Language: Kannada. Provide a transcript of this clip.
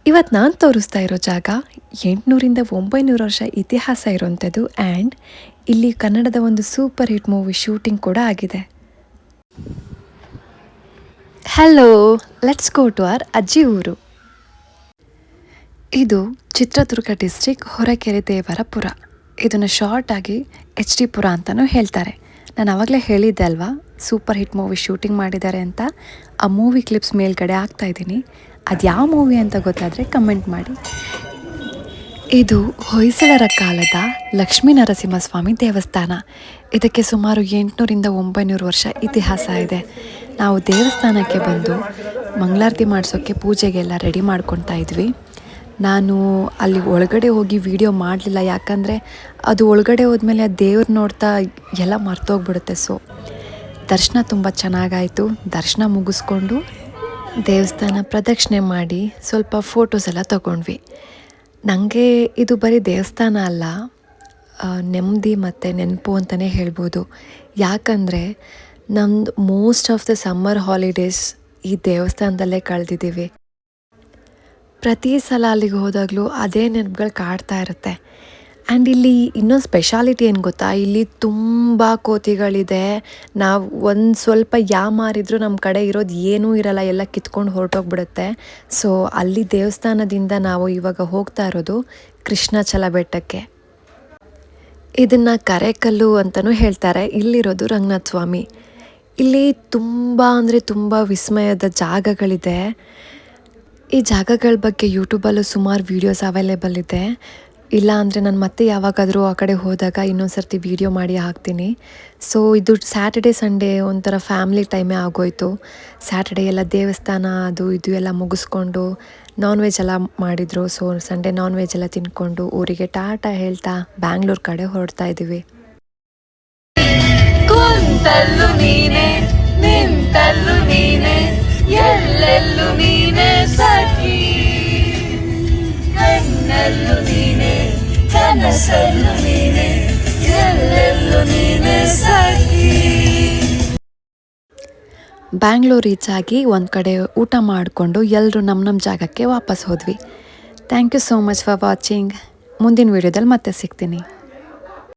ಇವತ್ತು ನಾನು ತೋರಿಸ್ತಾ ಇರೋ ಜಾಗ 800ರಿಂದ 900 ವರ್ಷ ಇತಿಹಾಸ ಇರುವಂಥದ್ದು ಆ್ಯಂಡ್ ಇಲ್ಲಿ ಕನ್ನಡದ ಒಂದು ಸೂಪರ್ ಹಿಟ್ ಮೂವಿ ಶೂಟಿಂಗ್ ಕೂಡ ಆಗಿದೆ. Hello, let's go to our ಅಜ್ಜಿ ಊರು. ಇದು ಚಿತ್ರದುರ್ಗ ಡಿಸ್ಟ್ರಿಕ್ಟ್ ಹೊರಕೆರೆ ದೇವರಪುರ. ಇದನ್ನು ಶಾರ್ಟ್ ಆಗಿ HD ಪುರ ಅಂತಲೂ ಹೇಳ್ತಾರೆ. ನಾನು ಆವಾಗಲೇ ಹೇಳಿದ್ದೆ ಅಲ್ವಾ, ಸೂಪರ್ ಹಿಟ್ ಮೂವಿ ಶೂಟಿಂಗ್ ಮಾಡಿದ್ದಾರೆ ಅಂತ. ಆ ಮೂವಿ ಕ್ಲಿಪ್ಸ್ ಮೇಲ್ಗಡೆ ಹಾಕ್ತಾಯಿದ್ದೀನಿ. ಅದು ಯಾವ ಮೂವಿ ಅಂತ ಗೊತ್ತಾದರೆ ಕಮೆಂಟ್ ಮಾಡಿ. ಇದು ಹೊಯ್ಸಳರ ಕಾಲದ ಲಕ್ಷ್ಮೀ ನರಸಿಂಹಸ್ವಾಮಿ ದೇವಸ್ಥಾನ. ಇದಕ್ಕೆ ಸುಮಾರು 800ರಿಂದ 900 ವರ್ಷ ಇತಿಹಾಸ ಇದೆ. ನಾವು ದೇವಸ್ಥಾನಕ್ಕೆ ಬಂದು ಮಂಗಳಾರತಿ ಮಾಡಿಸೋಕ್ಕೆ ಪೂಜೆಗೆಲ್ಲ ರೆಡಿ ಮಾಡ್ಕೊತಾ ಇದ್ವಿ. ನಾನು ಅಲ್ಲಿ ಒಳಗಡೆ ಹೋಗಿ ವಿಡಿಯೋ ಮಾಡಲಿಲ್ಲ, ಯಾಕಂದರೆ ಅದು ಒಳಗಡೆ ಹೋದ್ಮೇಲೆ ಆ ದೇವ್ರು ನೋಡ್ತಾ ಎಲ್ಲ ಮರ್ತೋಗ್ಬಿಡುತ್ತೆ. ಸೊ ದರ್ಶನ ತುಂಬ ಚೆನ್ನಾಗಾಯಿತು. ದರ್ಶನ ಮುಗಿಸ್ಕೊಂಡು ದೇವಸ್ಥಾನ ಪ್ರದಕ್ಷಿಣೆ ಮಾಡಿ ಸ್ವಲ್ಪ ಫೋಟೋಸ್ ಎಲ್ಲ ತಗೊಂಡ್ವಿ. ನನಗೆ ಇದು ಬರೀ ದೇವಸ್ಥಾನ ಅಲ್ಲ, ನೆಮ್ಮದಿ ಮತ್ತು ನೆನಪು ಅಂತಲೇ ಹೇಳ್ಬೋದು. ಯಾಕಂದರೆ ನಮ್ಮದು most of the summer holidays ಈ ದೇವಸ್ಥಾನದಲ್ಲೇ ಕಳೆದಿದ್ದೀವಿ. ಪ್ರತಿ ಸಲ ಅಲ್ಲಿಗೆ ಹೋದಾಗಲೂ ಅದೇ ನೆನಪುಗಳು ಕಾಡ್ತಾ ಇರುತ್ತೆ. ಆ್ಯಂಡ್ ಇಲ್ಲಿ ಇನ್ನೊಂದು ಸ್ಪೆಷಾಲಿಟಿ ಏನು ಗೊತ್ತಾ, ಇಲ್ಲಿ ತುಂಬ ಕೋತಿಗಳಿದೆ. ನಾವು ಒಂದು ಸ್ವಲ್ಪ ಮಾರಿದ್ರೂ ನಮ್ಮ ಕಡೆ ಇರೋದು ಏನೂ ಇರಲ್ಲ, ಎಲ್ಲ ಕಿತ್ಕೊಂಡು ಹೊರಟೋಗ್ಬಿಡುತ್ತೆ. ಸೊ ಅಲ್ಲಿ ದೇವಸ್ಥಾನದಿಂದ ನಾವು ಇವಾಗ ಹೋಗ್ತಾ ಇರೋದು ಕೃಷ್ಣಾಚಲ ಬೆಟ್ಟಕ್ಕೆ. ಇದನ್ನು ಕರೆಕಲ್ಲು ಅಂತಲೂ ಹೇಳ್ತಾರೆ. ಇಲ್ಲಿರೋದು ರಂಗನಾಥ ಸ್ವಾಮಿ. ಇಲ್ಲಿ ತುಂಬ ಅಂದರೆ ತುಂಬ ವಿಸ್ಮಯದ ಜಾಗಗಳಿದೆ. ಈ ಜಾಗಗಳ ಬಗ್ಗೆ ಯೂಟ್ಯೂಬಲ್ಲೂ ಸುಮಾರು ವೀಡಿಯೋಸ್ ಅವೈಲೇಬಲ್ ಇದೆ. ಇಲ್ಲ ಅಂದರೆ ನಾನು ಮತ್ತೆ ಯಾವಾಗಾದರೂ ಆ ಕಡೆ ಹೋದಾಗ ಇನ್ನೊಂದು ಸರ್ತಿ ವೀಡಿಯೋ ಮಾಡಿ ಹಾಕ್ತೀನಿ. ಸೊ ಇದು ಸ್ಯಾಟರ್ಡೆ ಸಂಡೇ ಒಂಥರ ಫ್ಯಾಮ್ಲಿ ಟೈಮೇ ಆಗೋಯಿತು. ಸ್ಯಾಟರ್ಡೆ ಎಲ್ಲ ದೇವಸ್ಥಾನ ಅದು ಇದು ಎಲ್ಲ ಮುಗಿಸ್ಕೊಂಡು ನಾನ್ ವೆಜ್ ಎಲ್ಲ ಮಾಡಿದರು. ಸೊ ಸಂಡೇ ನಾನ್ ವೆಜ್ ಎಲ್ಲ ತಿನ್ಕೊಂಡು ಊರಿಗೆ ಟಾಟಾ ಹೇಳ್ತಾ ಬ್ಯಾಂಗ್ಳೂರ್ ಕಡೆ ಹೊರಡ್ತಾ ಇದ್ದೀವಿ. ಕುಂತಲ್ಲು ನೀನೆ, ನಿಂತಲ್ಲು ನೀನೆ, ಎಲ್ಲೆಲ್ಲೂ ನೀನೆ ಸಖಿ, ಕಣ್ಣಲ್ಲೂ ನೀನೆ, ಕನಸಲ್ಲೂ ನೀನೆ, ಎಲ್ಲೆಲ್ಲೂ ನೀನೆ ಸಖಿ. ಬ್ಯಾಂಗ್ಳೂರ್ ರೀಚ್ ಆಗಿ ಒಂದು ಕಡೆ ಊಟ ಮಾಡಿಕೊಂಡು ಎಲ್ಲರೂ ನಮ್ಮ ಜಾಗಕ್ಕೆ ವಾಪಸ್ ಹೋದ್ವಿ. Thank you so much for watching. ಮುಂದಿನ ವೀಡಿಯೋದಲ್ಲಿ ಮತ್ತೆ ಸಿಗ್ತೀನಿ.